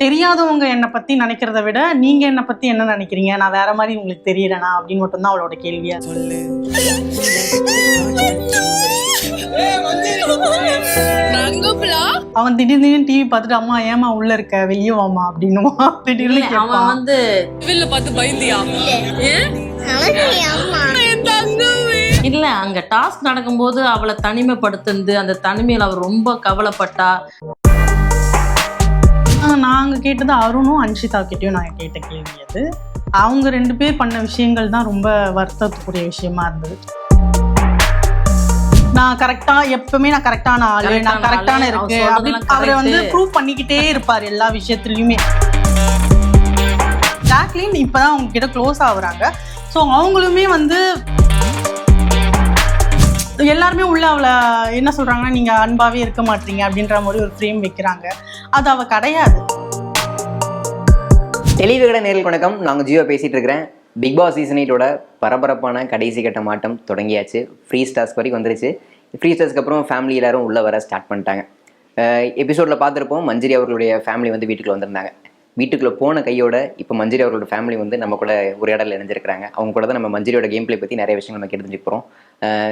தெரியாதவங்க என்னை பத்தி நினைக்கிறத விட நீங்க என்னை பத்தி என்ன நினைக்கிறீங்க, நான் வேற மாதிரி உங்களுக்கு தெரியறேனா அப்படின்னு மட்டும்தான் அவளோட கேள்வியா சொல்லு. அவன் திடீர்னு டிவி பார்த்துட்டு அம்மா ஏமா உள்ள இருக்க வெளியே வாமா அப்படின்னு திடீர்னு அவன் வந்து டிவில பார்த்து பயந்தியா? இல்ல, அங்க டாஸ்க் நடக்கும்போது அவளை தனிமைப்படுத்துந்து அந்த தனிமையில அவர் ரொம்ப கவலைப்பட்டா. நாங்க கேட்டது அருணும் அன்ஷிதா கிட்டயும் நாங்க கேட்ட கேள்வி அது. அவங்க 2 பேர் பண்ண விஷயங்கள் தான் ரொம்ப வருத்தத்துக்குரிய விஷயமா இருந்தது. நான் கரெக்டா எப்பவுமே நான் கரெக்டான ஆளு, நான் கரெக்டான இருக்கு அப்படி அவரை வந்து ப்ரூவ் பண்ணிக்கிட்டே இருப்பாரு எல்லா விஷயத்துலயுமே. ஜாக்லின் இப்பதான் அவங்க கிட்ட க்ளோஸ் ஆகுறாங்க. ஸோ அவங்களுமே வந்து எல்லாருமே உள்ள அவளை என்ன சொல்றாங்கன்னா நீங்க அன்பாவே இருக்க மாட்டீங்க அப்படின்ற மாதிரி ஒரு ஃப்ரேம் வைக்கிறாங்க. அது அவ கிடையாது. தெளிவுகட நேரில் வணக்கம். நாங்கள் ஜியோ பேசிட்டு இருக்கிறேன். பிக் பாஸ் சீசன் 8 பரபரப்பான கடைசி கட்ட மாட்டம் தொடங்கியாச்சு. ஃப்ரீ ஸ்டார்ஸ்க்கு வரைக்கும் வந்துருச்சு. ஃப்ரீ ஸ்டார்ஸ்க்கு அப்புறம் ஃபேமிலி எல்லாரும் உள்ளே வர ஸ்டார்ட் பண்ணிட்டாங்க. எபிசோடில் பார்த்துருப்போம், மஞ்சரி அவர்களுடைய ஃபேமிலி வந்து வீட்டுக்குள்ளே வந்திருந்தாங்க. வீட்டுக்குள்ளே போன கையோட இப்போ மஞ்சரி அவர்களோட ஃபேமிலி வந்து நம்ம கூட உரையாடல் இணைஞ்சிருக்கிறாங்க. அவங்க கூட தான் நம்ம மஞ்சரியோட கேம் பிளே பற்றி நிறைய விஷயங்கள் நம்ம கேட்டு போகிறோம்.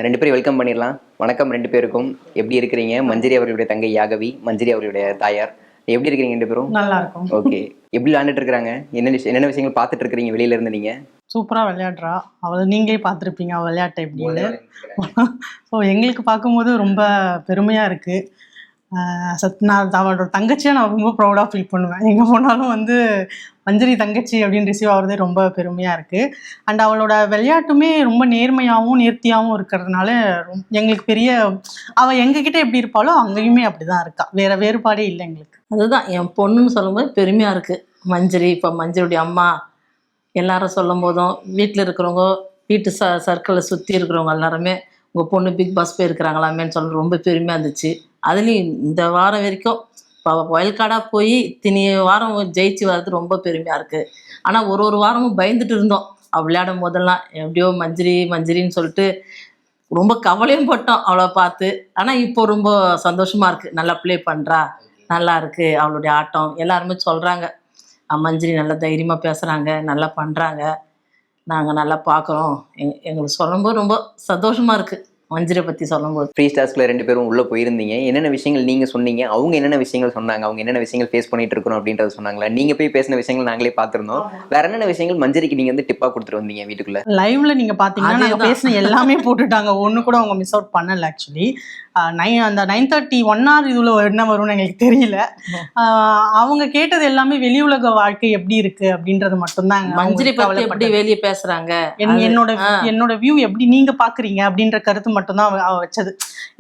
2 பேரும் வெல்கம் பண்ணிடலாம். வணக்கம் 2 பேருக்கும். எப்படி இருக்கிறீங்க? மஞ்சரி அவர்களுடைய தங்கை யாகவி, மஞ்சரி அவர்களுடைய தாயார், எப்படி இருக்கிறீங்க 2 பேரும்? நல்லா இருக்கும். ஓகே, எப்படி விளையாண்டுட்டு இருக்காங்க? என்னென்ன விஷயங்கள் பார்த்துட்டு இருக்கிறீங்க வெளியில இருந்து? நீங்க சூப்பரா விளையாடுறா அவளை, நீங்களே பார்த்துருப்பீங்க அவள் விளையாட்டை எப்படின்னு. ஸோ எங்களுக்கு பார்க்கும்போது ரொம்ப பெருமையா இருக்கு. நான் அவளோட தங்கச்சியா நான் ரொம்ப ப்ரௌடாக ஃபீல் பண்ணுவேன். எங்கே போனாலும் வந்து மஞ்சரி தங்கச்சி அப்படின்னு ரிசீவ் ஆகுறதே ரொம்ப பெருமையாக இருக்குது. அண்ட் அவளோட விளையாட்டுமே ரொம்ப நேர்மையாகவும் நேர்த்தியாகவும் இருக்கிறதுனால எங்களுக்கு பெரிய, அவள் எங்ககிட்ட எப்படி இருப்பாளோ அங்கேயுமே அப்படி தான் இருக்கா. வேறு வேறுபாடே இல்லை எங்களுக்கு. அதுதான் என் பொண்ணுன்னு சொல்லும்போது பெருமையாக இருக்குது. மஞ்சரி இப்போ மஞ்சளுடைய அம்மா எல்லாரும் சொல்லும் போதும் வீட்டில் இருக்கிறவங்க, வீட்டு சர்க்கிளில் சுற்றி இருக்கிறவங்க எல்லாருமே உங்கள் பொண்ணு பிக் பாஸ் போயிருக்கிறாங்களாமேன்னு சொல்ல ரொம்ப பெருமையாக இருந்துச்சு. அதுலேயும் இந்த வாரம் வரைக்கும் இப்போ வயல் கார்டாக போய் இத்தனை வாரம் ஜெயிச்சு வர்றது ரொம்ப பெருமையாக இருக்குது. ஆனால் ஒரு வாரமும் பயந்துட்டு இருந்தோம் விளையாடும் போதெல்லாம். எப்படியோ மஞ்சரின்னு சொல்லிட்டு ரொம்ப கவலையும் பட்டோம் அவளை பார்த்து. ஆனால் இப்போ ரொம்ப சந்தோஷமாக இருக்குது. நல்லா ப்ளே பண்ணுறா, நல்லா இருக்குது அவளுடைய ஆட்டம். எல்லாருமே சொல்கிறாங்க மஞ்சரி நல்லா தைரியமாக பேசுகிறாங்க, நல்லா பண்ணுறாங்க, நாங்கள் நல்லா பார்க்குறோம். எங்களுக்கு சொல்லும்போது ரொம்ப சந்தோஷமாக இருக்குது மஞ்சரை பற்றி சொல்லும்போது. ஃப்ரீ ஸ்டார்ஸ்ல 2 பேரும் உள்ளே போயிருந்தீங்க. என்னென்ன விஷயங்கள் நீங்கள் சொன்னீங்க? அவங்க என்னென்ன விஷயங்கள் சொன்னாங்க? அவங்க என்னென்ன விஷயங்கள் ஃபேஸ் பண்ணிட்டு இருக்கிறோம் அப்படின்றத சொன்னாங்களா? நீங்கள் போய் பேசின விஷயங்கள் நாங்களே பார்த்துருந்தோம். வேற என்னென்ன விஷயங்கள் மஞ்சரிக்கு நீங்கள் வந்து டிப்பாக கொடுத்துட்டு வந்தீங்க வீட்டுக்குள்ள? லைவ்ல நீங்கள் பார்த்தீங்கன்னா நாங்கள் பேசின எல்லாமே போட்டுட்டாங்க. ஒன்று கூட அவங்க மிஸ் அவுட் பண்ணல. ஆக்சுவலி அந்த 9:30 1 hour இதில் என்ன வரும்னு எங்களுக்கு தெரியல. அவங்க கேட்டது எல்லாமே வெளி உலக வாழ்க்கை எப்படி இருக்கு அப்படின்றது மட்டும்தான். மஞ்சரி எப்படி வெளியே பேசுறாங்க, என்னோட வியூ எப்படி நீங்க பாக்குறீங்க அப்படின்ற கருத்து மட்டும்தான் அவ வச்சது.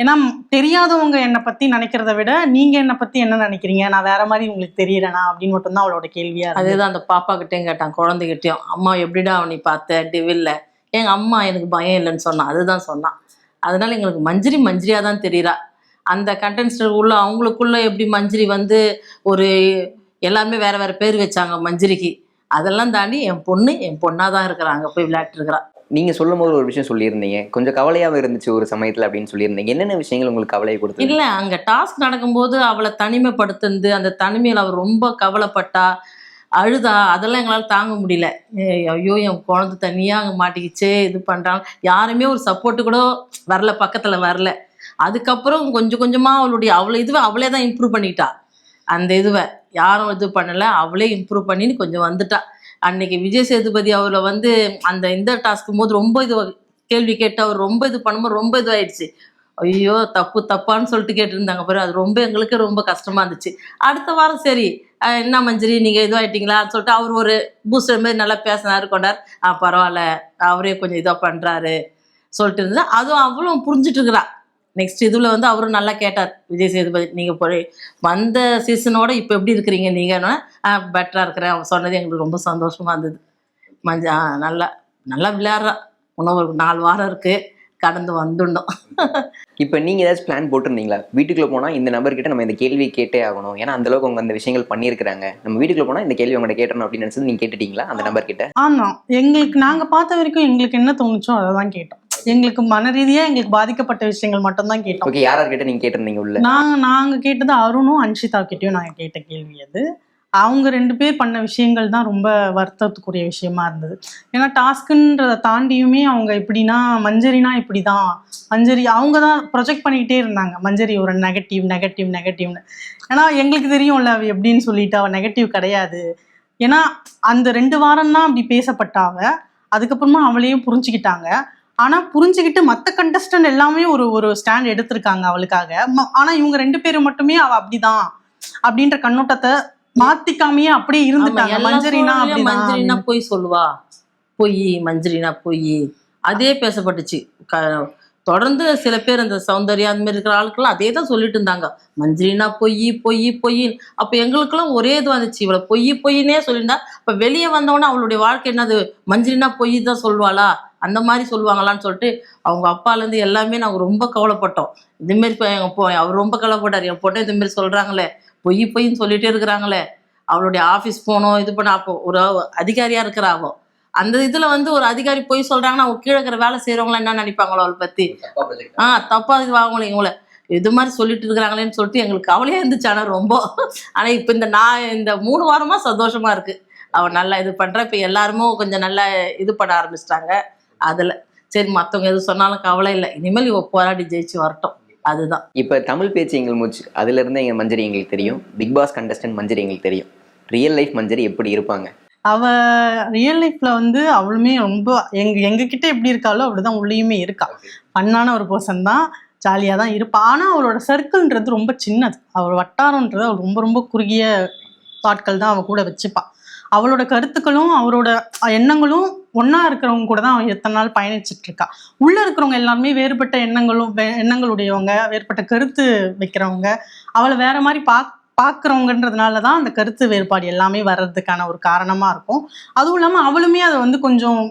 ஏன்னா தெரியாதவங்க என்னை பத்தி நினைக்கிறத விட நீங்க என்னை பத்தி என்ன நினைக்கிறீங்க, நான் வேற மாதிரி உங்களுக்கு தெரியறேனா அப்படின்னு மட்டும்தான் அவளோட கேள்வியா. அதுதான் அந்த பாப்பா கிட்டேயும் கேட்டான், குழந்தைகிட்டையும். அம்மா எப்படிடா அவனை பார்த்த டிவில்ல? எங்க அம்மா எனக்கு பயம் இல்லைன்னு சொன்னான். அதுதான் சொன்னான். அதனால எங்களுக்கு மஞ்சரியா தான் தெரியுறா. அந்த கண்டென்ஸ்டர் உள்ள அவங்களுக்குள்ள எப்படி மஞ்சரி வந்து ஒரு எல்லாருமே வேற வேற பேர் வச்சாங்க மஞ்சரிக்கு. அதெல்லாம் தாண்டி என் பொண்ணா தான் இருக்கிறாங்க, போய் விளையாட்டு இருக்கிறா. நீங்க சொல்லும் போது ஒரு விஷயம் சொல்லியிருந்தீங்க, கொஞ்சம் கவலையாவே இருந்துச்சு ஒரு சமயத்துல அப்படின்னு சொல்லியிருந்தீங்க. என்னென்ன விஷயங்கள் உங்களுக்கு கவலையை கொடுத்து? இல்ல, அங்க டாஸ்க் நடக்கும்போது அவளை தனிமைப்படுத்துந்து அந்த தனிமையில அவள் ரொம்ப கவலைப்பட்டா, அழுதா. அதெல்லாம் எங்களால் தாங்க முடியல. ஐயோ என் குழந்தை தனியாக அங்கே மாட்டிக்கிச்சே, இது பண்ணுறாங்க. யாருமே ஒரு சப்போர்ட்டு கூட வரல, பக்கத்தில் வரல. அதுக்கப்புறம் கொஞ்சம் கொஞ்சமாக அவளே தான் இம்ப்ரூவ் பண்ணிட்டா. அந்த இதுவை யாரும் இது பண்ணலை, அவளே இம்ப்ரூவ் பண்ணின்னு கொஞ்சம் வந்துட்டா. அன்னைக்கு விஜய் சேதுபதி அவரை வந்து அந்த இந்த டாஸ்க்கும் போது ரொம்ப இது கேள்வி கேட்டு அவர் ரொம்ப இது பண்ணும்போது ரொம்ப இதுவாயிடுச்சு. ஐயோ தப்பான்னு சொல்லிட்டு கேட்டுருந்தாங்க பாரு. அது ரொம்ப எங்களுக்கு ரொம்ப கஷ்டமா இருந்துச்சு. அடுத்த வாரம் சரி என்ன மஞ்சரி நீங்கள் இதுவாகிட்டீங்களான்னு சொல்லிட்டு அவர் ஒரு பூஸ்டர் மாதிரி நல்லா பேசினாரு, கொண்டார். பரவாயில்ல, அவரே கொஞ்சம் இதாக பண்ணுறாரு சொல்லிட்டு இருந்தா. அதுவும் அவளும் புரிஞ்சுட்டு இருக்கிறா. நெக்ஸ்ட் இதில் வந்து அவரும் நல்லா கேட்டார் விஜய் சேதுபதி, நீங்கள் போய் வந்த சீசனோட இப்போ எப்படி இருக்கிறீங்க நீங்கன்னா? பெட்டராக இருக்கிறேன் அவன் சொன்னது எங்களுக்கு ரொம்ப சந்தோஷமாக இருந்தது. நல்லா விளையாடுறா. இன்னும் ஒரு 4 வாரம் இருக்குது, கடந்து வந்துடணும். இப்போ நீங்கள் ஏதாச்சும் பிளான் போட்டிருந்தீங்களா? வீட்டுக்குள்ளே போனால் இந்த நபர்கிட்ட நம்ம இந்த கேள்வி கேட்டே ஆகணும், ஏன்னா அந்தளவுக்கு அவங்க அந்த விஷயங்கள் பண்ணியிருக்கிறாங்க, நம்ம வீட்டுக்குள்ளே போனால் இந்த கேள்வி அவங்கள்ட்ட கேட்டணும் அப்படின்னு நினச்சது நீங்கள் கேட்டுட்டீங்களா அந்த நபர்கிட்ட? ஆமாம், எங்களுக்கு நாங்கள் பார்த்த வரைக்கும் எங்களுக்கு என்ன தோணுச்சோ அதை தான் கேட்டோம். எங்களுக்கு மன ரீதியாக எங்களுக்கு பாதிக்கப்பட்ட விஷயங்கள் மட்டும்தான் கேட்டோம். ஓகே, யார்கிட்ட நீங்கள் கேட்டிருந்தீங்க உள்ள? நாங்கள் கேட்டது அருணும் அன்ஷிதா கிட்டேயும் நாங்கள் கேட்ட கேள்வி அது. அவங்க 2 பேர் பண்ண விஷயங்கள் தான் ரொம்ப வருத்தத்துக்குரிய விஷயமா இருந்தது. ஏன்னா டாஸ்க்குன்றதை தாண்டியுமே அவங்க எப்படின்னா மஞ்சரினா இப்படிதான், மஞ்சரி அவங்க தான் ப்ரொஜெக்ட் பண்ணிக்கிட்டே இருந்தாங்க. மஞ்சரி ஒரு நெகட்டிவ் நெகட்டிவ் நெகட்டிவ்னு. ஏன்னா எங்களுக்கு தெரியும்ல அவ எப்படின்னு சொல்லிட்டு, அவ நெகட்டிவ் கிடையாது. ஏன்னா அந்த 2 வாரம் தான் அப்படி பேசப்பட்ட அவ. அதுக்கப்புறமா அவளையும் புரிஞ்சுக்கிட்டாங்க. ஆனா புரிஞ்சுக்கிட்டு மத்த கண்டஸ்டன்ட் எல்லாமே ஒரு ஸ்டாண்ட் எடுத்திருக்காங்க அவளுக்காக. ஆனா இவங்க 2 பேரும் மட்டுமே அவ அப்படிதான் அப்படின்ற கண்ணோட்டத்தை மாத்திக்காமையே அப்படியே ஆமா, இருந்துட்டாங்க. எல்லா மஞ்சரினா சூழ்நிலையும் அப்படிதான் மஞ்சரினா அப்படின்னு. பொய் சொல்லுவா, பொய், மஞ்சரினா பொய், அதே பேசப்பட்டுச்சு. தொடர்ந்து சில பேர் அந்த சௌந்தர்யா அந்த மாதிரி இருக்கிற ஆளுக்கெல்லாம் அதே தான் சொல்லிட்டு இருந்தாங்க, மஞ்சரினா பொய் பொய் பொய். அப்ப எங்களுக்கெல்லாம் ஒரே இது வந்துச்சு, இவளை பொய் பொய்னே சொல்லியிருந்தா இப்ப வெளியே வந்தவொடனே அவளுடைய வாழ்க்கை என்னது, மஞ்சரினா பொய் தான் சொல்லுவாளா, அந்த மாதிரி சொல்லுவாங்களான்னு சொல்லிட்டு அவங்க அப்பாலேருந்து எல்லாமே நாங்கள் ரொம்ப கவலைப்பட்டோம். இதுமாரி அவர் ரொம்ப கவலைப்பட்டார், என் பொண்ணை இதுமாரி சொல்றாங்களே, பொய் பொய்ன்னு சொல்லிட்டே இருக்கிறாங்களே. அவளுடைய ஆஃபீஸ் போனோம் இது பண்ண, அப்போ ஒரு அதிகாரியா இருக்கிற அவ அந்த இதுல வந்து ஒரு அதிகாரி பொய் சொல்றாங்கன்னா அவங்க கீழே இருக்கிற வேலை செய்யறவங்களாம் என்ன நினைப்பாங்களோ அவளை பத்தி, தப்பா இது வாங்கல இவங்கள இது மாதிரி சொல்லிட்டு இருக்கிறாங்களேன்னு சொல்லிட்டு எங்களுக்கு கவலையா இருந்துச்சு. ஆனா ரொம்ப, ஆனா இப்ப இந்த 3 வாரமா சந்தோஷமா இருக்கு. அவன் நல்லா இது பண்ற, இப்ப எல்லாருமே கொஞ்சம் நல்லா இது பண்ண ஆரம்பிச்சிட்டாங்க. அதுல சரி மத்தவங்க எது சொன்னாலும் கவலை இல்லை, இனிமேல் இவ போராடி ஜெயிச்சு வரட்டும், அதுதான். இப்போ தமிழ் பேச்சு எங்கள் மூச்சு, அதுல இருந்து எங்க மஞ்சரி எங்களுக்கு தெரியும், பிக் பாஸ் கண்டஸ்டன்ட் மஞ்சரி எங்களுக்கு தெரியும். ரியல் லைஃப் மஞ்சரி எப்படி இருப்பாங்க? அவ ரியல் லைஃப்ல வந்து அவளுமே ரொம்ப எங்க கிட்ட எப்படி இருக்காளோ அப்படிதான் உள்ளேயுமே இருக்கா. பண்ணான ஒரு பர்சன் தான், ஜாலியா தான் இருப்பா. ஆனா அவளோட சர்க்கிள்ன்றது ரொம்ப சின்னது. அவள் வட்டாரம்ன்றது அவள் ரொம்ப ரொம்ப குறுகிய ஆட்கள் தான் அவ கூட வச்சுப்பா. அவளோட கருத்துக்களும் அவரோட எண்ணங்களும் ஒன்னா இருக்கிறவங்க கூட தான் அவன் எத்தனை நாள் பயணிச்சுட்டு இருக்கா. உள்ள இருக்கிறவங்க எல்லாருமே வேறுபட்ட எண்ணங்களுடையவங்க, வேறுபட்ட கருத்து வைக்கிறவங்க, அவளை வேற மாதிரி பார்க்குறவங்கன்றதுனால தான் அந்த கருத்து வேறுபாடு எல்லாமே வர்றதுக்கான ஒரு காரணமா இருக்கும். அதுவும் இல்லாம அவளுமே அதை வந்து கொஞ்சம்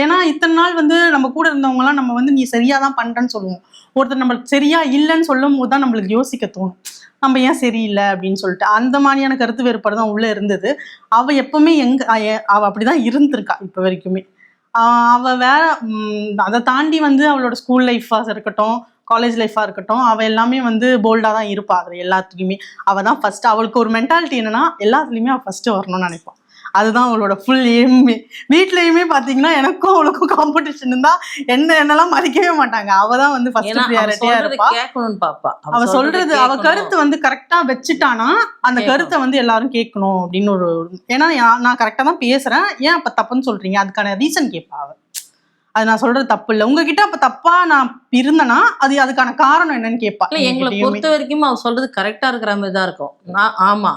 ஏன்னா இத்தனை நாள் வந்து நம்ம கூட இருந்தவங்கலாம் நம்ம வந்து நீ சரியா தான் பண்றேன்னு சொல்லுவோம். ஒருத்தர் நம்மளுக்கு சரியா இல்லைன்னு சொல்லும் போது தான் நம்மளுக்கு யோசிக்க தோணும், நம்ம ஏன் சரியில்லை அப்படின்னு சொல்லிட்டு. அந்த மாதிரியான கருத்து வேறுபாடு தான் உள்ள இருந்தது. அவ எப்பவுமே அவ அப்படிதான் இருந்திருக்கா இப்ப வரைக்குமே. அவ வேற அதை தாண்டி வந்து அவளோட ஸ்கூல் லைஃபா இருக்கட்டும், காலேஜ் லைஃபா இருக்கட்டும், அவ எல்லாமே வந்து போல்டா தான் இருப்பா. அது எல்லாத்துக்குமே அவ தான் ஃபர்ஸ்ட். அவளுக்கு ஒரு மென்டாலிட்டி என்னன்னா எல்லாத்துலயுமே அவ ஃபர்ஸ்ட் வரணும்னு நினைப்பான். அதுதான் அவளோட ஃபுல் எய்மே. வீட்லயுமே பாத்தீங்கன்னா எனக்கும் அவளுக்கும் காம்படிஷன் தான், என்னெல்லாம் மதிக்கவே மாட்டாங்க. அவதான் வந்து ஃபர்ஸ்ட் ப்ரியாரிட்டியா இருப்பா. கேட்கணும்னு பாப்பா. அவ சொல்றது, அவ கருத்து வந்து கரெக்டா வச்சுட்டானா அந்த கருத்தை வந்து எல்லாரும் கேட்கணும் அப்படின்னு ஒரு, ஏன்னா நான் கரெக்டா தான் பேசுறேன், ஏன் அப்ப தப்புன்னு சொல்றீங்க, அதுக்கான ரீசன் கேட்பா அவ. அது நான் சொல்றது தப்பு இல்லை, உங்ககிட்ட அப்ப தப்பா நான் இருந்தேன்னா அதுக்கான காரணம் என்னன்னு கேட்பா. எங்களை பொறுத்த வரைக்கும் அவ சொல்றது கரெக்டா இருக்கிற மாதிரி தான் இருக்கும். ஆமா,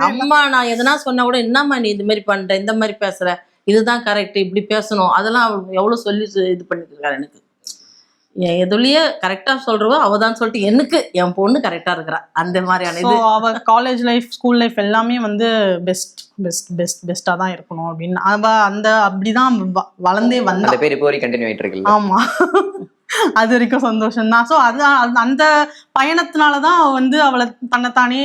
அம்மா நான் எதனா சொன்னா கூட என்னம்மா நீ இது மாதிரி பண்ற, இந்த மாதிரி பேசுற, இதுதான் கரெக்ட், இப்படி பேசணும், அதெல்லாம் அவள் எவ்வளவு சொல்லி இது பண்ணிட்டு இருக்காரு. எனக்கு எதுலயே கரெக்டா சொல்றவோ அவதான் சொல்லிட்டு எனக்கு என் பொண்ணு கரெக்டா இருக்கிறா, அந்த மாதிரியான இது. அவ காலேஜ் லைஃப் ஸ்கூல் லைஃப் எல்லாமே வந்து பெஸ்டா தான் இருக்கணும் அப்படின்னு அவ அப்படிதான் வளர்ந்தே வந்தா. அந்த பேர் இப்போ வரைக்கும் கண்டினியூ ஆயிட்டு இருக்கு. ஆமா, அது வரைக்கும் சந்தோஷம் தான். ஸோ அது அந்த பயணத்தினாலதான் அவ வந்து அவளை தன்னைத்தானே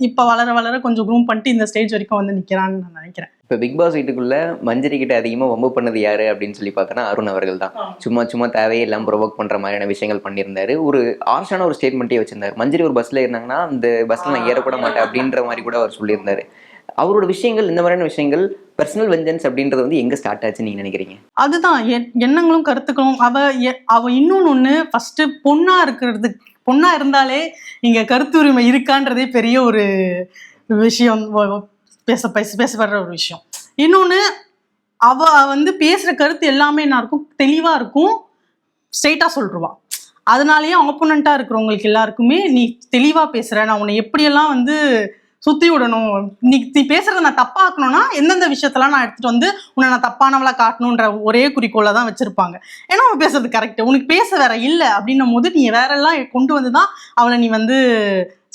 இப்ப வளர வளர கொஞ்சம் க்ரூம் பண்ணிட்டு இந்த ஸ்டேஜ் வரைக்கும் வந்து நிக்கிறான்னு நான் நினைக்கிறேன். இப்போ பிக் பாஸ் வீட்டுக்குள்ள மஞ்சரி கிட்ட அதிகமாக வம்பு பண்ணது யாரு அப்படின்னு சொல்லி பார்த்தோன்னா அருண் அவர்கள் தான். சும்மா தேவையெல்லாம் ப்ரொவோக் பண்ற மாதிரியான விஷயங்கள் பண்ணியிருந்தாரு. ஒரு ஆர்ஷான ஒரு ஸ்டேட்மெண்ட்டே வச்சிருந்தாரு, மஞ்சரி ஒரு பஸ்ல இருந்தாங்கன்னா அந்த பஸ்ல நான் ஏறக்கூட மாட்டேன் அப்படின்ற மாதிரி கூட அவர் சொல்லியிருந்தாரு. அவரோட விஷயங்கள், இந்த மாதிரியான விஷயங்கள், பர்சனல் வெஞ்சன்ஸ் அப்படின்றது வந்து எங்க ஸ்டார்ட் ஆச்சுன்னு நீங்க நினைக்கிறீங்க? அதுதான் எண்ணங்களும் கருத்துக்களும். அவ இன்னொன்னு ஃபர்ஸ்ட் பொண்ணா இருந்தாலே இங்க கருத்துரிமை இருக்கான்றதே பெரிய ஒரு விஷயம், பேசப்படுற ஒரு விஷயம். இன்னொன்னு அவ வந்து பேசுற கருத்து எல்லாமே என்ன இருக்கும், தெளிவா இருக்கும், ஸ்ட்ரெயிட்டா சொல்லிடுவா. அதனாலயே ஆப்போனண்டா இருக்கிறவங்களுக்கு எல்லாருக்குமே நீ தெளிவா பேசுற, நான் உன்னை எப்படியெல்லாம் வந்து சுத்தி விடணும், நீ பேசுறத நான் தப்பாக்கணும்னா எந்தெந்த விஷயத்தெல்லாம் நான் எடுத்துட்டு வந்து உன்னை நான் தப்பானவளா காட்டணுன்ற ஒரே குறிக்கோளை தான் வச்சிருப்பாங்க. ஏன்னா அவன் பேசுறது கரெக்ட், உனக்கு பேச வேற இல்லை அப்படின்னும் போது நீ வேற எல்லாம் கொண்டு வந்துதான் அவளை நீ வந்து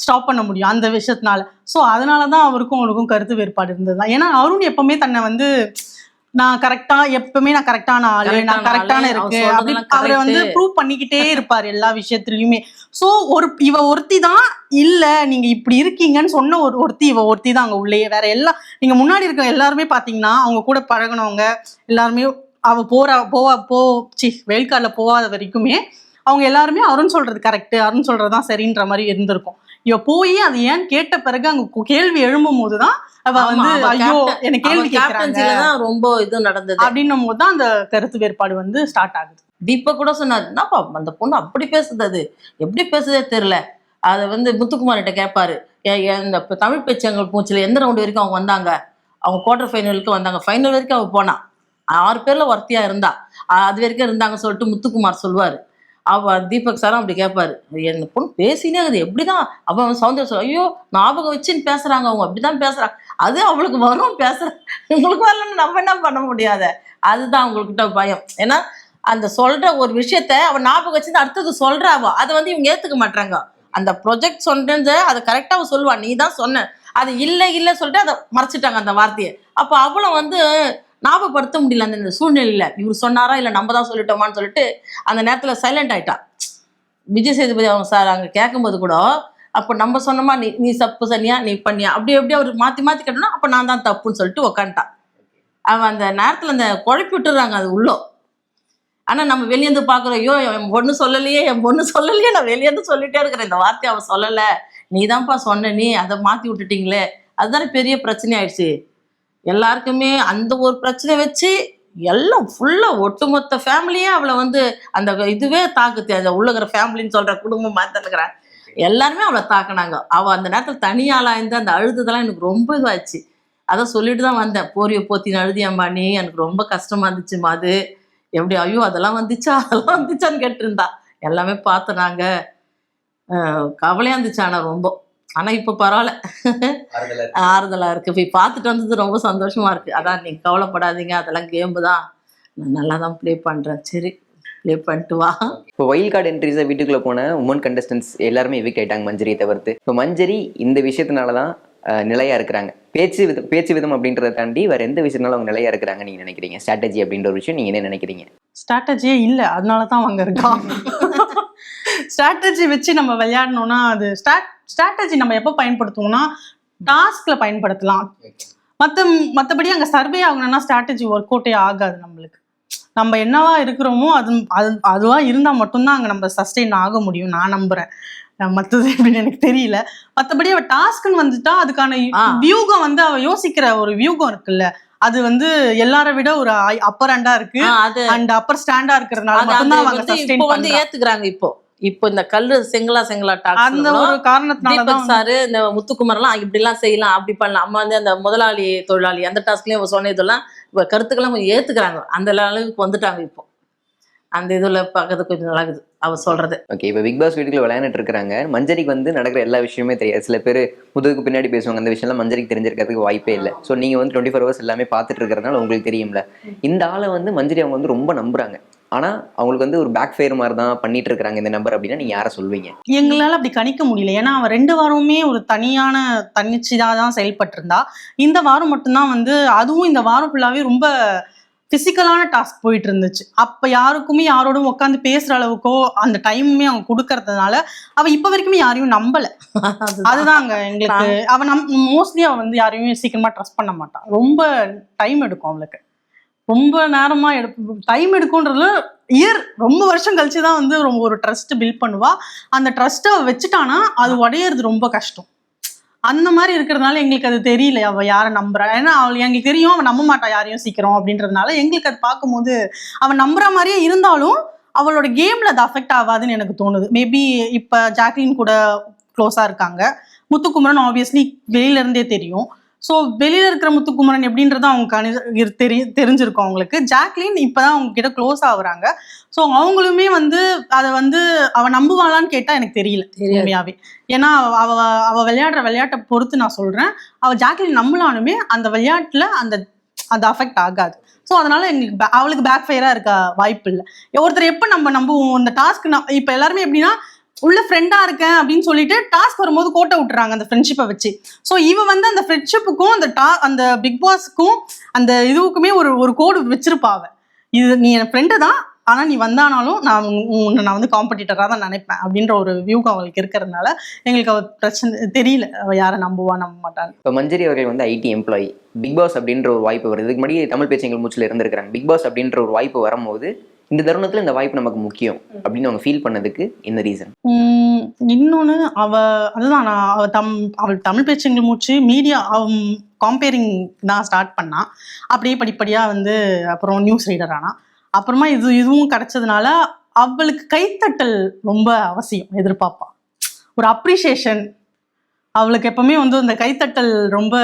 ஸ்டாப் பண்ண முடியும் அந்த விஷயத்தினால. ஸோ அதனாலதான் அவருக்கும் கருத்து வேறுபாடு இருந்ததுதான். ஏன்னா அருண் எப்பவுமே தன்னை வந்து நான் கரெக்டா, எப்பவுமே நான் கரெக்டான ஆளு, நான் கரெக்டான இருக்கு அப்படின்னு அவரை வந்து ப்ரூவ் பண்ணிக்கிட்டே இருப்பாரு எல்லா விஷயத்துலயுமே. சோ இவ ஒருத்தி தான் இல்ல, நீங்க இப்படி இருக்கீங்கன்னு சொன்ன இவ ஒருத்தி தான் அங்க உள்ளே. வேற எல்லாம் நீங்க முன்னாடி இருக்க எல்லாருமே பாத்தீங்கன்னா அவங்க கூட பழகினவங்க எல்லாருமே அவ வெயில்கார்ல போகாத வரைக்குமே அவங்க எல்லாருமே அருண் சொல்றது கரெக்ட், அருண் சொல்றதுதான் சரின்ற மாதிரி இருந்திருக்கும். இவ போய் அது ஏன்னு கேட்ட பிறகு அங்க கேள்வி எழும்பும் போதுதான் அவ வந்து ஐயோ என்ன கேள்வி கேட்கறாங்க தான் ரொம்ப இது நடந்தது அப்படின்னும் போதுதான் அந்த கருத்து வேறுபாடு வந்து ஸ்டார்ட் ஆகுது. தீபக் கூட சொன்னார், என்னப்பா அந்த பொண்ணு அப்படி பேசுது, அது எப்படி பேசுதே தெரியல. அதை வந்து முத்துக்குமார்கிட்ட கேட்பாரு, இந்த தமிழ் பேச்சங்கள் மூச்சில் எந்த ரவுண்டு வரைக்கும் அவங்க வந்தாங்க, அவங்க குவார்டர் ஃபைனலுக்கு வந்தாங்க, ஃபைனல் வரைக்கும் அவள் போனா 6 பேர்ல ஒருத்தியா இருந்தா, அது வரைக்கும் இருந்தாங்க சொல்லிட்டு முத்துக்குமார் சொல்லுவார். தீபக் சாரும் அப்படி கேட்பாரு, இந்த பொண்ணு பேசினே அது எப்படிதான் அவன் சௌந்தர்யம் சொல்ல, ஐயோ ஞாபகம் வச்சுன்னு பேசுறாங்க, அவங்க அப்படிதான் பேசுறாங்க, அது அவளுக்கு வரும் பேசுற, உங்களுக்கு வரலன்னு நம்ம என்ன பண்ண முடியாத, அதுதான் அவங்கக்கிட்ட பயம். ஏன்னா அந்த சொல்ற ஒரு விஷயத்த அவன் ஞாபகம் வச்சு அடுத்தது சொல்றாவோ அதை வந்து இவங்க ஏத்துக்க மாட்டாங்க. அந்த ப்ரொஜெக்ட் சொன்னது அதை கரெக்டா அவ சொல்லுவா, நீ தான் சொன்ன, அது இல்லை சொல்லிட்டு அதை மறைச்சிட்டாங்க அந்த வார்த்தையை. அப்போ அவளை வந்து ஞாபகப்படுத்த முடியல அந்த சூழ்நிலையில, இவர் சொன்னாரா இல்லை நம்ம தான் சொல்லிட்டோமான்னு சொல்லிட்டு அந்த நேரத்துல சைலண்ட் ஆயிட்டா. விஜய் சேதுபதி அவங்க சார் அங்க கேட்கும்போது கூட, அப்போ நம்ம சொன்னோமா, நீ தப்பு சொன்னியா, நீ பண்ணியா, அப்படி எப்படி அவர் மாத்தி கேட்டோம்னா அப்ப நான் தான் தப்புன்னு சொல்லிட்டு உக்காண்டான். அவன் அந்த நேரத்துல அந்த குழப்பி விட்டுறாங்க அது உள்ளோ. ஆனா நம்ம வெளியேந்து பாக்குறோம், ஐயோ என் பொண்ணு சொல்லலையே, நான் வெளியேந்து சொல்லிட்டே இருக்கிறேன், இந்த வார்த்தையை அவ சொல்லல, நீ தான்ப்பா சொன்ன, நீ அதை மாத்தி விட்டுட்டீங்களே, அதுதானே பெரிய பிரச்சனை ஆயிடுச்சு. எல்லாருக்குமே அந்த ஒரு பிரச்சனை வச்சு எல்லாம் ஃபுல்லா ஒட்டுமொத்த ஃபேமிலியே அவளை வந்து அந்த இதுவே தாக்குது. அந்த உள்ளகிற ஃபேமிலின்னு சொல்ற குடும்பம் மாத்திருக்கிறான், எல்லாருமே அவளை தாக்குனாங்க. அவள் அந்த நேரத்தில் தனியாளா இருந்து அந்த அழுதுதெல்லாம் எனக்கு ரொம்ப இதுவாச்சு. அதான் சொல்லிட்டு தான் வந்தேன், போரிய போத்தின்னு அழுதியாம்மா நீ, எனக்கு ரொம்ப கஷ்டமா இருந்துச்சுமா, அது எப்படி, ஐயோ அதெல்லாம் வந்துச்சான்னு கேட்டிருந்தா. எல்லாமே பார்த்தனாங்க, கவலையா இருந்துச்சு. ஆனா ரொம்ப, ஆனா இப்ப பரவாயில்ல, ஆறுதலா இருக்கு. போய் பார்த்துட்டு வந்தது ரொம்ப சந்தோஷமா இருக்கு. அதான் நீங்க கவலைப்படாதீங்க, அதெல்லாம் கேம்பு தான், நான் நல்லா தான் ப்ளே பண்றேன், சரி ப்ளே பண்ணிட்டு வா. இப்போ வைல்ட் கார்டு என்ட்ரிஸை வீட்டுக்குள்ள போன உமன் கண்டஸ்டன்ஸ் எல்லாருமே எவிக்ட் ஆயிட்டாங்க, மஞ்சரியை தவிர்த்து. இப்போ மஞ்சரி இந்த விஷயத்தினால தான் நிலையா இருக்கிறாங்க. பேச்சு விதம் அப்படின்றத தாண்டி வேற எந்த விஷயத்தினால அவங்க நிலையா இருக்கிறாங்க நீங்க நினைக்கிறீங்க? ஸ்ட்ராட்டஜி அப்படின்ற ஒரு விஷயம் நீங்க என்ன நினைக்கிறீங்க? ஸ்ட்ராட்டஜியே இல்லை, அதனால தான் அவங்க இருக்கா. ஸ்ட்ராட்டஜி வச்சு நம்ம விளையாடணும்னா அது ஸ்ட்ராட்டஜி நம்ம எப்போ பயன்படுத்துவோம்னா டாஸ்க்ல பயன்படுத்தலாம். மற்றபடி அங்கே சர்வே ஆகணும்னா ஸ்ட்ராட்டஜி ஒர்க் அவுட்டே ஆகாது. நம்மளுக்கு நம்ம என்னவா இருக்கிறோமோ அதுவா இருந்தால் மட்டும்தான் அங்கே நம்ம சஸ்டெயின் ஆக முடியும், நான் நம்புறேன். மற்றது எப்படின்னு எனக்கு தெரியல. மற்றபடி அவ டாஸ்க்குன்னு வந்துட்டா அதுக்கான வியூகம் வந்து அவ யோசிக்கிற ஒரு வியூகம் இருக்குல்ல, அது வந்து எல்லாரை விட ஒரு அப்பர் ஹேண்டா இருக்கு, அண்ட் அப்பர் ஸ்டாண்டா இருக்கிறதுனால மட்டும்தான் அவங்க சஸ்டெயின் வந்து ஏத்துக்கிறாங்க. இப்போ இந்த கல்லு செங்கலா அந்த ஒரு காரணத்தினால சாரு இந்த முத்துக்குமார் எல்லாம் இப்படி எல்லாம் செய்யலாம், அப்படி பண்ணலாம், அம்மா வந்து அந்த முதலாளி தொழிலாளி அந்த டாஸ்க்லயும் சொன்னதெல்லாம் கருத்துக்கெல்லாம் கொஞ்சம் ஏத்துக்கிறாங்க, அந்த அளவுக்கு வந்துட்டாங்க. இப்போ அந்த இதுல பார்க்கறது கொஞ்சம் நல்லாகுது அவ சொல்றது. ஓகே, இப்போ பிக் பாஸ் வீட்டுக்குள்ள விளையாண்டுட்டு இருக்காங்க. மஞ்சரிக்கு வந்து நடக்கிற எல்லா விஷயமே தெரியாது. சில பேர் முதுகுக்கு பின்னாடி பேசுவாங்க, அந்த விஷயம்லாம் மஞ்சரிக்கு தெரிஞ்சிருக்கிறதுக்கு வாய்ப்பே இல்லை. ஸோ நீங்க வந்து 24 hours எல்லாமே பார்த்துட்டு இருக்கிறதுனால உங்களுக்கு தெரியும்ல. இந்த ஆளை வந்து மஞ்சரி அவங்க வந்து ரொம்ப நம்புறாங்க, ஆனா அவங்களுக்கு வந்து ஒரு பேக் ஃபயர் மாதிரி தான் பண்ணிட்டு இருக்காங்க இந்த நம்பர் அப்படின்னா நீங்க யாரை சொல்வீங்க? எங்களால அப்படி கணிக்க முடியல. ஏன்னா அவன் 2 வாரமுமே ஒரு தன்னிச்சையாக தான் செயல்பட்டு இருந்தா. இந்த வாரம் மட்டும்தான் வந்து, அதுவும் இந்த வாரம் ஃபுல்லாவே ரொம்ப பிசிக்கலான டாஸ்க் போயிட்டு இருந்துச்சு. அப்ப யாருக்குமே யாரோடும் உட்காந்து பேசுற அளவுக்கோ அந்த டைமுமே அவங்க கொடுக்கறதுனால அவ இப்ப வரைக்குமே யாரையும் நம்பல. அதுதான் அங்க எங்களுக்கு. அவ மோஸ்ட்லி அவ வந்து யாரையுமே சீக்கிரமா ட்ரஸ்ட் பண்ண மாட்டான். ரொம்ப டைம் எடுக்கும் அவளுக்கு, ரொம்ப நேரமா டைம் எடுக்கும்ன்றது ரொம்ப வருஷம் கழிச்சுதான் வந்து ரொம்ப ஒரு ட்ரஸ்ட் பில்ட் பண்ணுவா. அந்த ட்ரஸ்ட்டை வச்சுட்டானா அது உடையிறது ரொம்ப கஷ்டம். அந்த மாதிரி இருக்கிறதுனால எங்களுக்கு அது தெரியல அவ யாரை நம்புறா. ஏன்னா அவள் எங்களுக்கு தெரியும் அவன் நம்ப மாட்டா யாரையும் சீக்கிரம் அப்படின்றதுனால எங்களுக்கு அது பார்க்கும்போது அவன் நம்புற மாதிரியே இருந்தாலும் அவளோட கேம்ல அது அஃபெக்ட் ஆகாதுன்னு எனக்கு தோணுது. மேபி இப்ப ஜாக்லின் கூட க்ளோஸா இருக்காங்க, முத்துக்குமரன் ஆப்வியஸ்லி வெளியில இருந்தே தெரியும். ஸோ வெளியில இருக்கிற முத்துக்குமரன் எப்படின்றத அவங்க தெரிஞ்சிருக்கும் அவங்களுக்கு. ஜாக்லின் இப்பதான் அவங்க கிட்ட க்ளோஸ் ஆகுறாங்க. ஸோ அவங்களுமே வந்து அதை வந்து அவ நம்புவாளான்னு கேட்டா எனக்கு தெரியல உண்மையாவே. ஏன்னா அவ விளையாடுற விளையாட்டை பொறுத்து நான் சொல்றேன், அவ ஜாக்லின் நம்பலானுமே அந்த விளையாட்டுல அந்த அஃபெக்ட் ஆகாது. ஸோ அதனால எங்களுக்கு அவளுக்கு பேக் ஃபயரா இருக்க வாய்ப்பு இல்லை. ஒருத்தர் எப்போ நம்ம நம்புவோம், இந்த டாஸ்க் இப்போ எல்லாருமே எப்படின்னா உள்ள ஃப்ரெண்டா இருக்கேன் அப்படின்னு சொல்லிட்டு டாஸ்க் வரும்போது கோட்டை விட்டுறாங்க அந்த ஃப்ரெண்ட்ஷிப்பை வச்சு. ஸோ இவ வந்து அந்த ஃப்ரெண்ட்ஷிப்புக்கும் அந்த பிக் பாஸ்க்கும் அந்த இதுவுக்குமே ஒரு கோடு வச்சிருப்பாவ. இது நீ என் ஃப்ரெண்டு தான், ஆனா நீ வந்தானாலும் நான் வந்து காம்படிட்டரா தான் நினைப்பேன் அப்படின்ற ஒரு வியூகம் அவளுக்கு இருக்கிறதுனால எங்களுக்கு அவ பிரச்சனை தெரியல அவ யாரை நம்ப மாட்டாங்க. இப்போ மஞ்சரி அவர்கள் வந்து ஐடி எம்ப்ளாயி, பிக் பாஸ் அப்படின்ற ஒரு வாய்ப்பு வருது. இதுக்கு முன்னாடி தமிழ் பேச்சங்கள் மூச்சில் இருந்திருக்கிறாங்க. பிக் பாஸ் அப்படின்ற ஒரு வாய்ப்பு வரும்போது இந்த தருணத்துல இந்த வாய்ப்பு நமக்கு முக்கியம் அப்படின்னு அவங்க ஃபீல் பண்ணதுக்கு என்ன ரீசன்? இன்னொன்று அதுதான் அவள் தமிழ் பேச்சுங்கள் மூச்சு மீடியா காம்பேரிங் தான் ஸ்டார்ட் பண்ணா. அப்படியே படிப்படியாக வந்து அப்புறம் நியூஸ் ரீடர் ஆனா. அப்புறமா இதுவும் கிடைச்சதுனால அவளுக்கு கைத்தட்டல் ரொம்ப அவசியம், எதிர்பார்ப்பா. ஒரு அப்ரிசியேஷன் அவளுக்கு எப்பவுமே வந்து அந்த கைத்தட்டல் ரொம்ப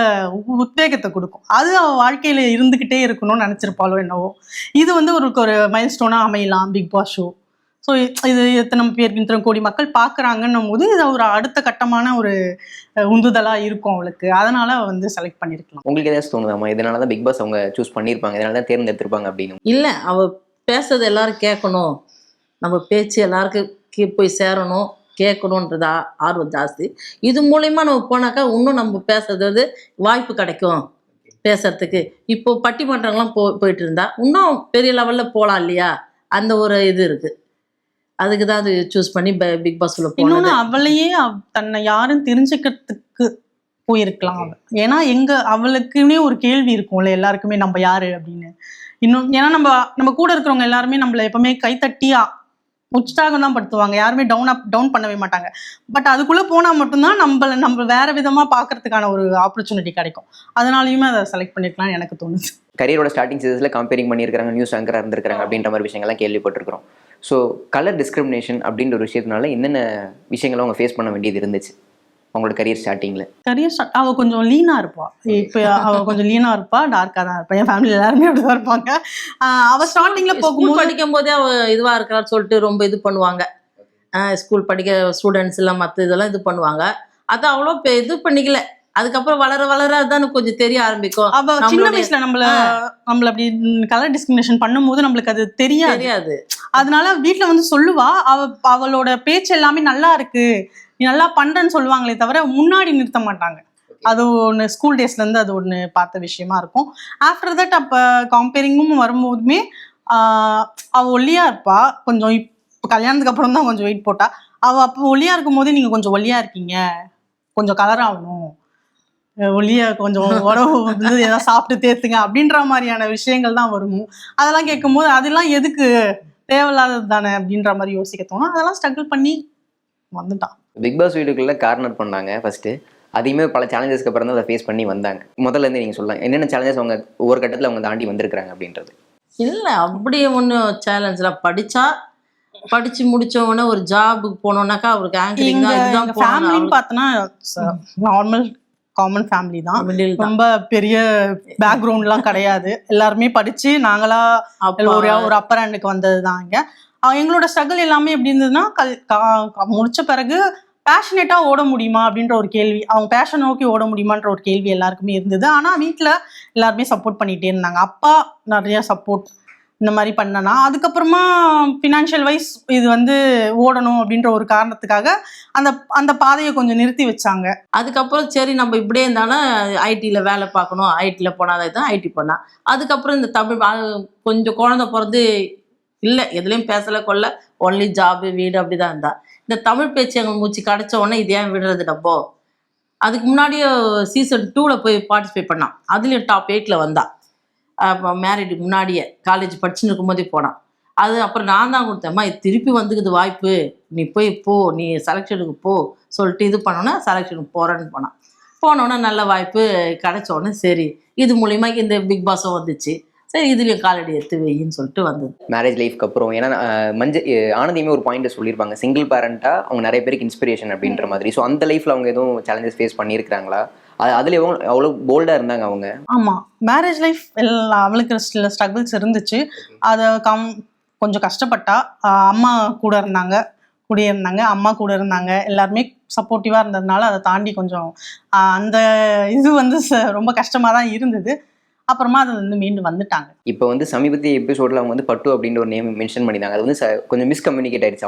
உத்வேகத்தை கொடுக்கும். அது அவள் வாழ்க்கையில இருந்துக்கிட்டே இருக்கணும்னு நினச்சிருப்பாளோ என்னவோ. இது வந்து ஒரு மைல்ஸ்டோனாக அமையலாம் பிக் பாஸ் ஷோ. ஸோ இது எத்தனை பேருக்கு இத்தனை கோடி மக்கள் பார்க்குறாங்கன்னும் போது இது ஒரு அடுத்த கட்டமான ஒரு உந்துதலாக இருக்கும் அவளுக்கு. அதனால வந்து செலக்ட் பண்ணியிருக்கலாம். உங்களுக்கு ஏதாச்சும் தோணுதாம்மா இதனால தான் பிக் பாஸ் அவங்க சூஸ் பண்ணியிருப்பாங்க, இதனால தான் தேர்ந்தெடுத்திருப்பாங்க அப்படின்னு? இல்லை, அவள் பேசுறது எல்லாரும் கேட்கணும், நம்ம பேச்சு எல்லாருக்கும் போய் சேரணும், கேட்கணுன்றதா ஆர்வம் ஜாஸ்தி. இது மூலயமா நம்ம போனாக்கா இன்னும் நம்ம பேசுறது வந்து வாய்ப்பு கிடைக்கும் பேசுறதுக்கு. இப்போ பட்டிமன்றங்கள்லாம் போயிட்டு இருந்தா இன்னும் பெரிய லெவலில் போகலாம் இல்லையா, அந்த ஒரு இது இருக்குது. அதுக்கு தான் அது சூஸ் பண்ணி பிக் பாஸ்ல இன்னொன்று அவளையே தன்னை யாரும் தெரிஞ்சுக்கிறதுக்கு போயிருக்கலாம் அவள். ஏன்னா அவளுக்குன்னே ஒரு கேள்வி இருக்கும்ல எல்லாருக்குமே, நம்ம யாரு அப்படின்னு. இன்னும் ஏன்னா நம்ம கூட இருக்கிறவங்க எல்லாருமே நம்மளை எப்பவுமே கைத்தட்டி உற்சாகம் தான் படுத்துவாங்க, யாருமே டவுன் பண்ணவே மாட்டாங்க. பட் அதுக்குள்ள போனா மட்டும்தான் நம்ம வேற விதமா பாக்குறதுக்கான ஒரு ஆப்பர்ச்சுனிட்டி கிடைக்கும். அதனாலயுமே அதை செலக்ட் பண்ணிருக்கலாம்னு எனக்கு தோணுது. கரியரோட ஸ்டார்டிங் சீசன்ல கம்பேரிங் பண்ணியிருக்காங்க, நியூஸ் ஆங்கரா இருந்திருக்காங்க அப்படின்ற மாதிரி விஷயங்கள்லாம் கேள்விப்பட்டிருக்கிறோம். ஸோ கலர் டிஸ்கிரிமினேஷன் அப்படின்ற ஒரு விஷயத்தினால என்னென்ன விஷயங்களை அவங்க ஃபேஸ் பண்ண வேண்டியது இருந்துச்சு அவங்களோட கரியர் ஸ்டார்டிங்ல? அவ கொஞ்சம் லீனா இருப்பா. இப்போ அவ கொஞ்சம் லீனா இருப்பா, டார்க்கா தான் இருப்பா. என் ஃபேமிலி எல்லாருமே அப்படிதான் இருப்பாங்க. அவ ஸ்டார்டிங்ல போகும்போது படிக்கும் போதே அவ இதுவா இருக்கிறான்னு சொல்லிட்டு ரொம்ப இது பண்ணுவாங்க. ஸ்கூல் படிக்க ஸ்டூடெண்ட்ஸ் எல்லாம் மற்ற இதெல்லாம் இது பண்ணுவாங்க. அது அவ்வளோ இது பண்ணிக்கல. அதுக்கப்புறம் வளர வளர அதான் கொஞ்சம் தெரிய ஆரம்பிக்கும். அவ சின்ன வயசுல நம்மள அப்படி கலர் டிஸ்கிரிமினேஷன் பண்ணும்போது நம்மளுக்கு அது தெரியாது. அதனால வீட்டுல வந்து சொல்லுவா. அவளோட பேச்சு எல்லாமே நல்லா இருக்கு, நீ நல்லா பண்றேன்னு சொல்லுவாங்களே தவிர முன்னாடி நிறுத்த மாட்டாங்க. அது ஒன்று ஸ்கூல் டேஸ்ல இருந்து அது ஒன்று பார்த்த விஷயமா இருக்கும். ஆஃப்டர் தட் அப்போ கம்பேரிங்கும் வரும்போதுமே அவ ஒல்லியா இருப்பா. கொஞ்சம் இப்போ கல்யாணத்துக்கு அப்புறம் தான் கொஞ்சம் வெயிட் போட்டா. அவ அப்போ ஒல்லியா இருக்கும் போதே நீங்க கொஞ்சம் ஒல்லியா இருக்கீங்க, கொஞ்சம் கலர் ஆகணும், ஒல்லியா கொஞ்சம் உடம்பு வந்து ஏதாவது சாப்பிட்டு தேத்துங்க அப்படின்ற மாதிரியான விஷயங்கள் தான் வரும். அதெல்லாம் கேட்கும்போது அதெல்லாம் எதுக்கு, தேவையில்லாதது தானே அப்படின்ற மாதிரி யோசிக்க தோணும். அதெல்லாம் ஸ்ட்ரகிள் பண்ணி வந்துட்டான். பிக் பாஸ் வீட்டுக்குள்ள கார்னர் பண்ணாங்க ஃபர்ஸ்ட். அதையுமே பல சேலஞ்சஸ்க்கு அப்புறம் தான் அதை ஃபேஸ் பண்ணி வந்தாங்க. முதல்ல இருந்து நீங்க சொல்லலாம் என்னென்ன சேலஞ்சஸ் அவங்க ஒவ்வொரு கட்டத்தில் அவங்க தாண்டி வந்திருக்காங்க அப்படின்றது? இல்லை, அப்படியே ஒன்றும் சேலஞ்செலாம். படிச்சு முடிச்ச உடனே ஒரு ஜாபுக்கு போனோம்னாக்கா அவருக்கு ஆங்கரிங் தான். இதுதான் ஃபேமிலின்னு பார்த்தோன்னா நார்மல் காமன் ஃபேமிலி தான். ரொம்ப பெரிய பேக்ரவுண்ட்லாம் கிடையாது. எல்லாருமே படிச்சு நாங்களா ஒரு அப்பர் ஹேண்டுக்கு வந்தது தான். இங்க எங்களோட ஸ்ட்ரகிள் எல்லாமே எப்படி இருந்ததுன்னா, முடிச்ச பிறகு பேஷனேட்டா ஓட முடியுமா அப்படின்ற ஒரு கேள்வி, அவங்க பேஷன் நோக்கி ஓட முடியுமான்ற ஒரு கேள்வி எல்லாருக்குமே இருந்தது. ஆனா வீட்டுல எல்லாருமே சப்போர்ட் பண்ணிட்டே இருந்தாங்க. அப்பா நிறைய சப்போர்ட் இந்த மாதிரி பண்ணனா. அதுக்கப்புறமா ஃபினான்ஷியல் வைஸ் இது வந்து ஓடணும் அப்படின்ற ஒரு காரணத்துக்காக அந்த பாதையை கொஞ்சம் நிறுத்தி வச்சாங்க. அதுக்கப்புறம் சரி நம்ம இப்படியே இருந்தாலும் ஐடியில் வேலை பார்க்கணும், ஐடியில் போனாதான் தான் ஐடி பண்ணா. அதுக்கப்புறம் இந்த தமிழ் கொஞ்சம் குழந்தை பிறந்து இல்லை எதுலேயும் பேசலை கொள்ள, ஒன்லி ஜாபு வீடு அப்படி தான் இருந்தா. இந்த தமிழ் பேச்சு எங்கள் மூச்சு கிடச்ச உடனே இது ஏன் விடுறது டப்போ. அதுக்கு முன்னாடியே சீசன் 2ல் போய் பார்ட்டிசிபேட் பண்ணான். அதுலேயும் டாப் 8ல் வந்தான். மேரிடுக்கு முன்னாடியே காலேஜ் படிச்சுன்னு இருக்கும்போதே போனான். அது அப்புறம் நான் தான் கொடுத்தேம்மா, இது திருப்பி வந்துக்குது வாய்ப்பு, நீ போய் நீ செலெக்ஷனுக்கு போ சொல்லிட்டு இது பண்ணோன்னா செலெக்ஷனுக்கு போகிறேன்னு போனோன்னே நல்ல வாய்ப்பு கிடச்ச உடனே சரி இது மூலிமா இந்த பிக் பாஸும் வந்துச்சு, சரி இதுலேயும் காலடி எடுத்து வையின்னு சொல்லிட்டு வந்தது. மேரேஜ் லைஃப்க்கு அப்புறம் ஏன்னா ஆனந்தியுமே ஒரு பாயிண்ட் சொல்லியிருப்பாங்க, சிங்கிள் பேரண்ட்டாக அவங்க நிறைய பேருக்கு இன்ஸ்பிரேஷன் அப்படின்ற மாதிரி. ஸோ அந்த லைஃப்பில் அவங்க எதுவும் சேலஞ்சஸ் ஃபேஸ் பண்ணியிருக்கிறாங்களா? அதுல அவ்வளோ போல்டா இருந்தாங்க அவங்க? ஆமா, மேரேஜ் லைஃப் அவளுக்கு சில ஸ்ட்ரகிள்ஸ் இருந்துச்சு. அதை கொஞ்சம் கஷ்டப்பட்டா. அம்மா கூட இருந்தாங்க, அம்மா கூட இருந்தாங்க, எல்லாருமே சப்போர்ட்டிவா இருந்ததுனால அதை தாண்டி கொஞ்சம் அந்த இது வந்து ரொம்ப கஷ்டமா தான் இருந்தது. அப்புறமா அது வந்து மீண்டும் வந்துட்டாங்க. இப்போ வந்து சமீபத்திய எபிசோட்ல அவங்க வந்து பட்டு அப்படின்ற ஒரு நேம் மென்ஷன் பண்ணியிருந்தாங்க. அது வந்து கொஞ்சம் மிஸ்கம்யூனிகேட் ஆயிடுச்சு.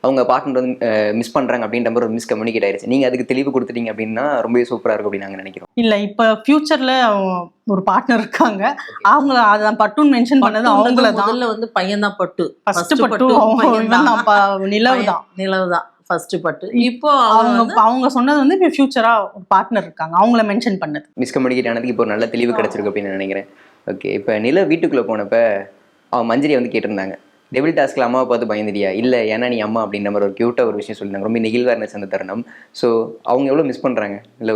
அவங்க பார்ட்னர் வந்து மிஸ் பண்றாங்க அப்படின்ற மாதிரி ஒரு மிஸ்கம்யூனிகேட் ஆயிடுச்சு. நீங்க அதுக்கு தெளிவு கொடுத்துட்டீங்க அப்படின்னா ரொம்பவே சூப்பரா இருக்கும் அப்படின்னு நாங்கள் நினைக்கிறோம். இல்ல, இப்போ ஃபியூச்சர்ல ஒரு பார்ட்னர் இருக்காங்க. அவங்க அதான் பட்டுன்னு மென்ஷன் பண்ணது அவங்கள தான். முதல்ல வந்து பையன் தான் பட்டு, ஃபர்ஸ்ட் பட்டு நிலவு தான் ஃபர்ஸ்ட் பட்டு. இப்போ அவங்க சொன்னது வந்து இப்போ ஃபியூச்சரா ஒரு பார்ட்னர் இருக்காங்க, அவங்கள மென்ஷன் பண்ணது. மிஸ்கம்யூனிகேட் ஆனதுக்கு இப்போ ஒரு நல்ல தெளிவு கிடைச்சிருக்கு அப்படின்னு நினைக்கிறேன். ஓகே, இப்போ நில வீட்டுக்குள்ள போனப்ப அவன் மஞ்சரி வந்து கேட்டிருந்தாங்க, டெபிள் டாஸ்கில் அம்மாவை பார்த்து பயந்துடியா? இல்லை, ஏன்னா நீ அம்மா அப்படின்ற மாதிரி ஒரு க்யூட்டாக ஒரு விஷயம் சொல்லியிருந்தாங்க. ரொம்ப நெகிழ்வாக இருந்துச்சு அந்த தருணம். ஸோ அவங்க எவ்வளோ மிஸ் பண்ணுறாங்க இல்லை?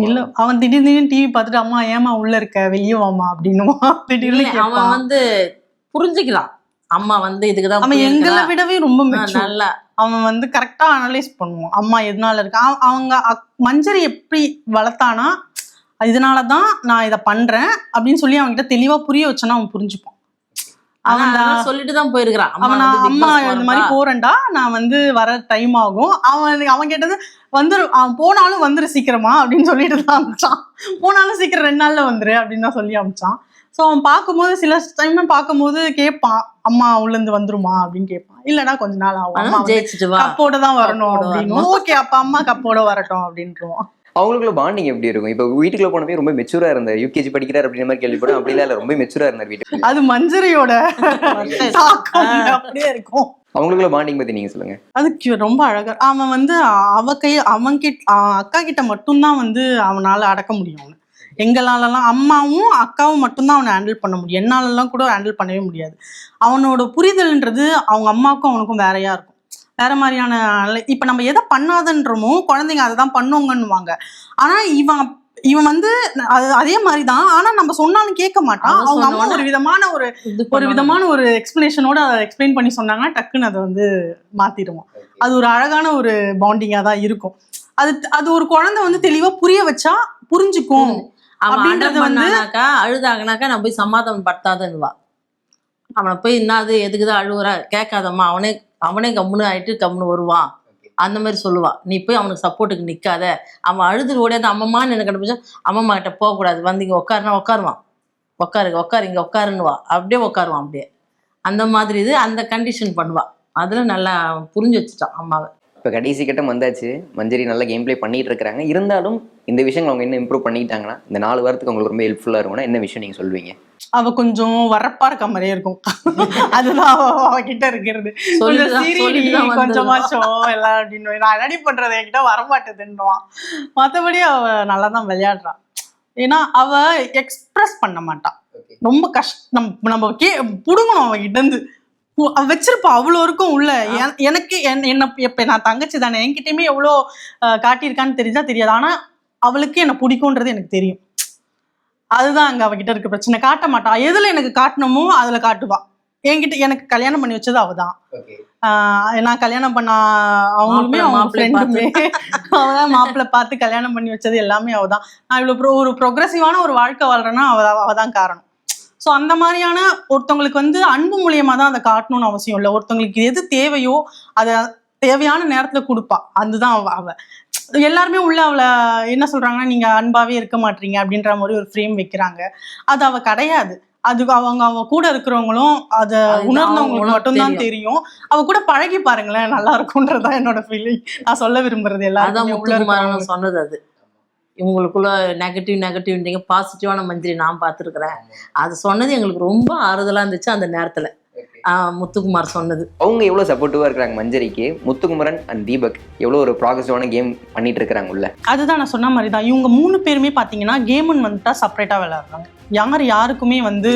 இல்ல அவன் திடீர்னு டிவி பார்த்துட்டு அம்மா ஏமா உள்ள இருக்க வெளியே வாமா அப்படின்னுவான். திடீர்னு அவன் வந்து புரிஞ்சுக்கிறான், அம்மா வந்து இதுக்குதான் அவன் எங்களை விடவே ரொம்ப நல்லா அவன் வந்து கரெக்டா அனலைஸ் பண்ணுவான் அம்மா எதனால இருக்கு. அவங்க மஞ்சரி எப்படி வளர்த்தானா, இதனாலதான் நான் இதை பண்றேன் அப்படின்னு சொல்லி அவன்கிட்ட தெளிவா புரிய வச்சோன்னா அவன் புரிஞ்சுப்பான். அவன் சொல்லிட்டு தான் போயிருக்கிறான், அவன் அம்மா இந்த மாதிரி போறேன்டா, நான் வந்து வர டைம் ஆகும். அவன் கேட்டது வந்துரு, அவன் போனாலும் வந்துரு சீக்கிரமா அப்படின்னு சொல்லிட்டு தான் அமிச்சான். போனாலும் சீக்கிரம் 2 நாள்ல வந்துரு அப்படின்னு தான் சொல்லி அமிச்சான். ஸோ அவன் பார்க்கும்போது சில டைம் பார்க்கும்போது கேட்பான், அம்மா உள்ள இருந்து வந்துருமா அப்படின்னு கேட்பான். இல்லடா கொஞ்ச நாள் ஆகும், கப்போட தான் வரணும் அப்படின்னு. ஓகே அப்ப அம்மா கப்போட வரட்டும் அப்படின்ட்டுருவான். அவங்களுக்குள்ள பாண்டிங் எப்படி இருக்கும்? இப்போ வீட்டுக்குள்ள போனப்பே ரொம்ப மெச்சூரா இருந்தார், யூகேஜி படிக்கிறார் அப்படின்ற மாதிரி கேள்விப்படும். அப்படிலாம் இல்லை, ரொம்ப மெச்சூரா இருந்தார் வீட்டுக்கு. அது மஞ்சரியோட அப்படியே இருக்கும். அவங்களுக்குள்ள பாண்டிங் பத்தி நீங்க சொல்லுங்க. அது ரொம்ப அழகா. அவன் வந்து அக்கா கிட்ட மட்டும்தான் வந்து அவனால அடக்க முடியும். எங்களாலலாம் அம்மாவும் அக்காவும் மட்டும்தான் அவனை ஹேண்டில் பண்ண முடியும். என்னாலலாம் கூட ஹேண்டில் பண்ணவே முடியாது. அவனோட புரிதல்ன்றது அவங்க அம்மாவுக்கும் அவனுக்கும் வேறையா இருக்கும். வேற மாதிரியான இப்ப நம்ம எதை பண்ணாதன்றமோ குழந்தைங்க அதை தான் பண்ணுவாங்கன்னுவாங்க. ஆனா இவன் வந்து அதே மாதிரிதான். ஆனா நம்ம சொன்னாலும் கேட்க மாட்டான். அவங்க அம்மா ஒரு விதமான ஒரு எக்ஸ்பிளனேஷனோட அதை எக்ஸ்பிளைன் பண்ணி சொன்னாங்கன்னா டக்குன்னு அதை வந்து மாத்திடுவோம். அது ஒரு அழகான ஒரு பாண்டிங்கா தான் இருக்கும். அது ஒரு குழந்தை வந்து தெளிவா புரிய வச்சா புரிஞ்சுக்கும். அப்படின்றது வந்து அழுதாங்கனாக்கா நம்ம போய் சமாதானம் படுத்தாதன்னுவா. அவனை போய் என்னது எதுக்குதான் அழுவுற, கேட்காதம்மா, அவனே கம்முன்னு ஆயிட்டு கம்முன்னு வருவான் அந்த மாதிரி சொல்லுவா. நீ போய் அவனுக்கு சப்போர்ட்டுக்கு நிக்காத. அவன் அழுது ஓடியாத அம்மம்மான்னு எனக்கு கண்டுபிடிச்சா அம்மம்மா கிட்ட போகக்கூடாது, வந்து இங்க உட்காருனா உட்காருவான், உட்காரு இங்க உட்காருன்னுவா. அப்படியே உட்காருவான். அப்படியே அந்த மாதிரி இது அந்த கண்டிஷன் பண்ணுவா. அதுல நல்லா புரிஞ்சு வச்சுட்டான் அம்மாவை. இப்போ கடைசி கட்டம் வந்தாச்சு, மஞ்சரி நல்லா கேம் பிளே பண்ணிட்டு இருக்கிறாங்க. இருந்தாலும் இந்த விஷயங்கள் அவங்க என்ன இம்ப்ரூவ் பண்ணிட்டாங்கன்னா இந்த 4 வாரத்துக்கு உங்களுக்கு ரொம்ப ஹெல்ப்ஃபுல்லா இருக்கும்னா என்ன விஷயம் நீங்க சொல்வீங்க? அவ கொஞ்சம் வரப்பா இருக்க மாதிரியே இருக்கும். அதுதான் அவகிட்ட இருக்கிறது. கொஞ்சமாச்சும் எல்லாம் அப்படின்னு நான் ரெடி பண்றது என்கிட்ட வரமாட்டேதுன்னுவான். மற்றபடி அவ நல்லா தான் விளையாடுறான். ஏன்னா அவ எக்ஸ்பிரஸ் பண்ண மாட்டான். ரொம்ப கஷ்டம். நம்ம புடுங்கணும் அவகிட்ட இருந்து. வச்சிருப்பா அவ்வளோ இருக்கும் உள்ள. எனக்கு என்ன எப்ப நான் தங்கச்சி தானே, என்கிட்டயுமே எவ்வளோ காட்டியிருக்கான்னு தெரியாது. ஆனா அவளுக்கு என்ன பிடிக்கும்ன்றது எனக்கு தெரியும். அதுதான் அங்க அவகிட்ட இருக்க பிரச்சனை. காட்ட மாட்டா. எதுல எனக்கு காட்டணுமோ அதுல காட்டுவா. எனக்கு கல்யாணம் பண்ணி வச்சது அவதான். நான் கல்யாணம் பண்ண அவங்களுமே அவங்க ஃப்ரெண்டுமே அவதான் மாப்பிள்ளை பார்த்து கல்யாணம் பண்ணி வச்சது எல்லாமே அவதான். நான் இவ்வளவு ஒரு ப்ரொக்ரெசிவான ஒரு வாழ்க்கை வாழ்றேன்னா அவதான் காரணம். ஸோ அந்த மாதிரியான ஒருத்தவங்களுக்கு வந்து அன்பு மூலியமா தான் அதை காட்டணும்னு அவசியம் இல்லை. ஒருத்தவங்களுக்கு எது தேவையோ அதை தேவையான நேரத்துல கொடுப்பா. அதுதான் அவ எல்லாருமே உள்ள அவளை என்ன சொல்றாங்கன்னா, நீங்க அன்பாவே இருக்க மாட்டீங்க அப்படின்ற மாதிரி ஒரு ஃப்ரேம் வைக்கிறாங்க. அது அவ கிடையாது. அது அவ கூட இருக்கிறவங்களும் அதை உணர்ந்தவங்களுக்கு மட்டும்தான் தெரியும். அவ கூட பழகி பாருங்களேன், நல்லா இருக்கும்ன்றதான் என்னோட ஃபீலிங். நான் சொல்ல விரும்புறது எல்லாரும் சொன்னது. அது இவங்களுக்குள்ள நெகட்டிவ்ன்றீங்க, பாசிட்டிவான மஞ்சரி நான் பார்த்துருக்குறேன். அது சொன்னது எங்களுக்கு ரொம்ப ஆறுதலா இருந்துச்சு அந்த நேரத்துல. முத்துக்குமார் சொன்னது. அவங்க எவ்வளவு சப்போர்ட்டிவா இருக்காங்க மஞ்சரிக்கு. முத்துக்குமரன் அண்ட் தீபக் எவ்வளவு ஒரு ப்ராக்ரஸிவான கேம் பண்ணிட்டு இருக்காங்க உள்ள. அதுதான் நான் சொன்ன மாதிரி தான். இவங்க 3 பேருமே பாத்தீங்கன்னா கேம்னு வந்துட்டா செப்பரேட்டா விளையாடுறாங்க. யாருக்குமே வந்து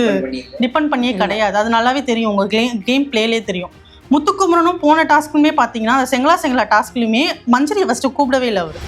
டிபெண்ட் பண்ணியே கிடையாது. அது நல்லாவே தெரியும், உங்க கேம் பிளேலே தெரியும். முத்துக்குமரனும் போன டாஸ்க்குமே பாத்தீங்கன்னா அந்த செங்கலா டாஸ்க்லயுமே மஞ்சரியை ஃபர்ஸ்ட் கூப்பிடவே இல்லை அவரு.